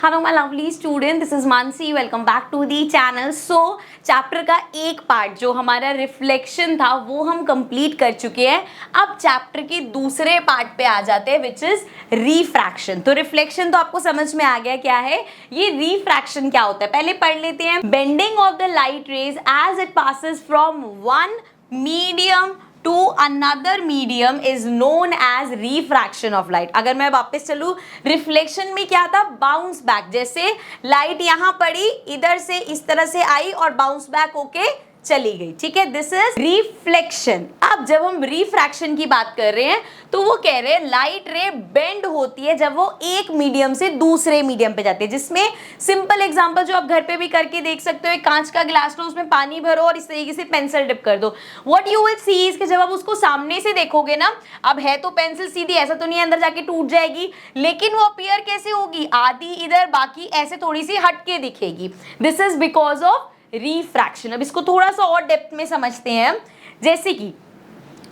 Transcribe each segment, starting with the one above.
Hello my lovely student, this is Mansi. Welcome back to the channel. So chapter का एक part जो हमारा reflection था वो हम कंप्लीट कर चुके हैं। अब चैप्टर के दूसरे पार्ट पे आ जाते हैं विच इज रिफ्रैक्शन। तो रिफ्लेक्शन तो आपको समझ में आ गया क्या है, ये रिफ्रैक्शन क्या होता है पहले पढ़ लेते हैं। Bending of the light rays as it passes from one medium to another medium is known as refraction of light. अगर मैं वापस चलूं, रिफ्लेक्शन में क्या था, बाउंस बैक। जैसे लाइट यहां पड़ी, इधर से इस तरह से आई और बाउंस बैक होके चली गई, ठीक है, दिस इज रिफ्लेक्शन। अब जब हम रिफ्रैक्शन की बात कर रहे हैं तो वो कह रहे हैं लाइट रे बेंड होती है जब वो एक मीडियम से दूसरे मीडियम पे जाती है। जिसमें सिंपल एग्जांपल जो आप घर पे भी करके देख सकते हो, एक कांच का गिलास लो, उसमें पानी भरो और इस तरीके से पेंसिल डिप कर दो। What you will see is कि जब आप उसको सामने से देखोगे ना, अब है तो पेंसिल सीधी, ऐसा तो नहीं है अंदर जाके टूट जाएगी, लेकिन वो अपीयर कैसे होगी, आधी इधर बाकी ऐसे थोड़ी सी हट के दिखेगी। This is because of refraction. अब इसको थोड़ा सा और डेप्थ में समझते हैं। जैसे कि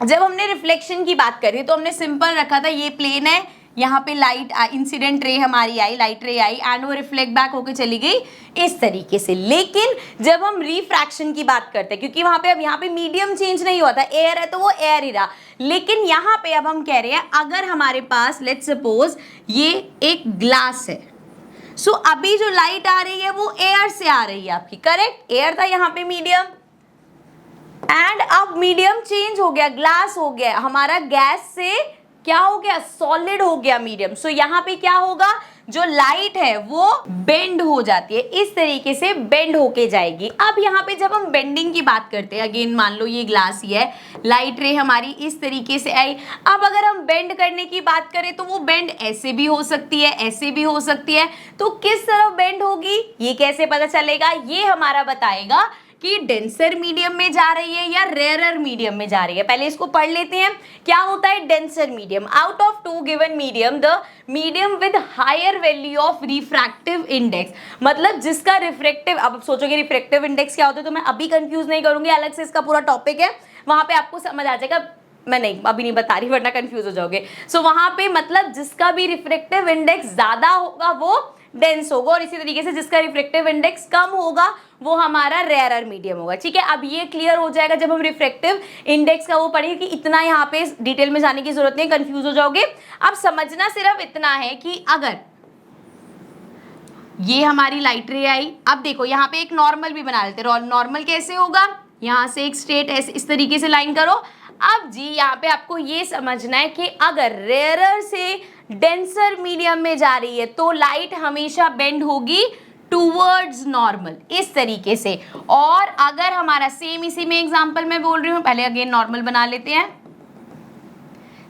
जब हमने रिफ्लेक्शन की बात करी तो हमने सिंपल रखा था, ये प्लेन है, यहाँ पे लाइट इंसिडेंट रे हमारी आई, लाइट रे आई एंड वो रिफ्लेक्ट बैक होके चली गई इस तरीके से। लेकिन जब हम रिफ्रैक्शन की बात करते हैं, क्योंकि वहां पे अब यहाँ पे मीडियम चेंज नहीं हुआ था, एयर है तो वो एयर ही रहा, लेकिन यहाँ पे अब हम कह रहे हैं अगर हमारे पास लेट्स सपोज ये एक ग्लास है, सो अभी जो लाइट आ रही है वो एयर से आ रही है आपकी, करेक्ट, एयर था यहाँ पे मीडियम एंड अब मीडियम चेंज हो गया, ग्लास हो गया हमारा, गैस से क्या हो गया, सॉलिड हो गया मीडियम। सो यहाँ पे क्या होगा, जो लाइट है वो बेंड हो जाती है, इस तरीके से बेंड होके जाएगी। अब यहाँ पे जब हम बेंडिंग की बात करते हैं, अगेन मान लो ये ग्लास ही है, लाइट रे हमारी इस तरीके से आई। अब अगर हम बेंड करने की बात करें तो वो बेंड ऐसे भी हो सकती है, ऐसे भी हो सकती है, तो किस तरफ बेंड होगी ये कैसे पता चलेगा, ये हमारा बताएगा कि डेंसर मीडियम में जा रही है या रेयरर मीडियम में जा रही है। पहले इसको पढ़ लेते हैं, क्या होता है denser medium. Out of two given medium the medium with higher value of refractive index, मतलब जिसका रिफ्रैक्टिव, अब सोचोगे रिफ्रैक्टिव इंडेक्स क्या होता है तो मैं अभी कंफ्यूज नहीं करूंगी, अलग से इसका पूरा टॉपिक है, वहां पे आपको समझ आ जाएगा, मैं नहीं अभी नहीं बता रही वरना कंफ्यूज हो जाओगे। सो वहां पे मतलब जिसका भी रिफ्रैक्टिव इंडेक्स ज्यादा होगा वो डेंस होगा, और इसी तरीके से जिसका रिफ्रैक्टिव इंडेक्स कम होगा वो हमारा रेयरर मीडियम होगा, ठीक है। अब ये क्लियर हो जाएगा जब हम रिफ्रैक्टिव इंडेक्स का वो पढ़ेंगे, कि इतना यहाँ पे डिटेल में जाने की जरूरत नहीं, कंफ्यूज हो जाओगे। अब समझना सिर्फ इतना है कि अगर ये हमारी लाइट रे आई, अब देखो यहाँ पे एक नॉर्मल भी बना लेते हैं। नॉर्मल कैसे होगा, यहाँ से एक स्ट्रेट ऐसे इस तरीके से लाइन करो। अब जी यहाँ पे आपको ये समझना है कि अगर रेयरर से डेंसर मीडियम में जा रही है तो लाइट हमेशा बेंड होगी टूवर्ड्स नॉर्मल, इस तरीके से। और अगर हमारा सेम इसी में एग्जांपल मैं बोल रही हूँ, पहले अगेन नॉर्मल बना लेते हैं,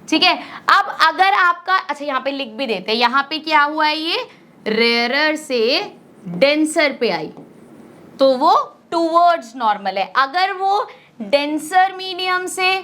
ठीक है। अब अगर आपका, अच्छा यहाँ पे लिख भी देते हैं, यहाँ पे क्या हुआ है, ये रेयरर से डेंसर पे आई तो वो टूवर्ड्स नॉर्मल है। अगर वो डेंसर मीडियम से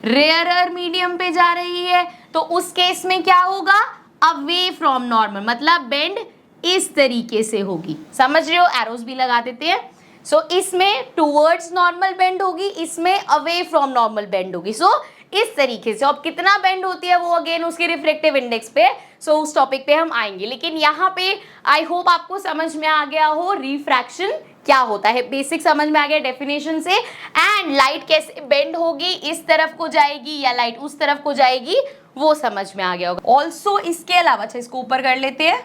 रेयरर मीडियम पे जा रही है तो उस केस में क्या होगा, अवे फ्रॉम नॉर्मल, मतलब बेंड इस तरीके से होगी, समझ रहे हो, एरोस भी लगा देते हैं। सो इसमें टूवर्ड्स नॉर्मल बेंड होगी, इसमें अवे फ्रॉम नॉर्मल बेंड होगी। सो इस तरीके से अब कितना बेंड होती है वो अगेन उसके रिफ्लेक्टिव इंडेक्स पे, सो उस टॉपिक पे हम आएंगे। लेकिन यहाँ पे आई होप आपको समझ में आ गया हो रिफ्रैक्शन क्या होता है, बेसिक समझ में आ गया डेफिनेशन से, एंड लाइट कैसे बेंड होगी, इस तरफ को जाएगी या लाइट उस तरफ को जाएगी वो समझ में आ गया होगा। ऑल्सो इसके अलावा, अच्छा इसको ऊपर कर लेते हैं,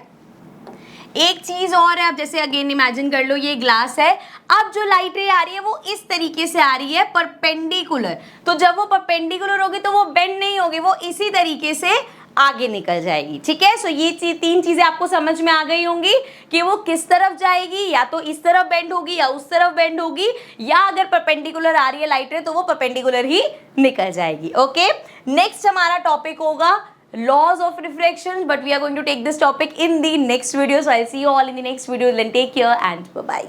एक चीज और है। अब जैसे अगेन इमेजिन कर लो ये ग्लास है, अब जो लाइट रे आ रही है वो इस तरीके से आ रही है परपेंडिकुलर, तो जब वो परपेंडिकुलर होगी तो वो बेंड नहीं होगी, वो इसी तरीके से आगे निकल जाएगी, ठीक है। सो ये तीन चीजें आपको समझ में आ गई होंगी कि वो किस तरफ जाएगी, या तो इस तरफ बेंड होगी या उस तरफ बेंड होगी, या अगर परपेंडिकुलर आ रही है लाइट रे तो वो परपेंडिकुलर ही निकल जाएगी। ओके, नेक्स्ट हमारा टॉपिक होगा laws of refraction, but we are going to take this topic in the next video, so I'll see you all in the next video. Then take care and bye bye.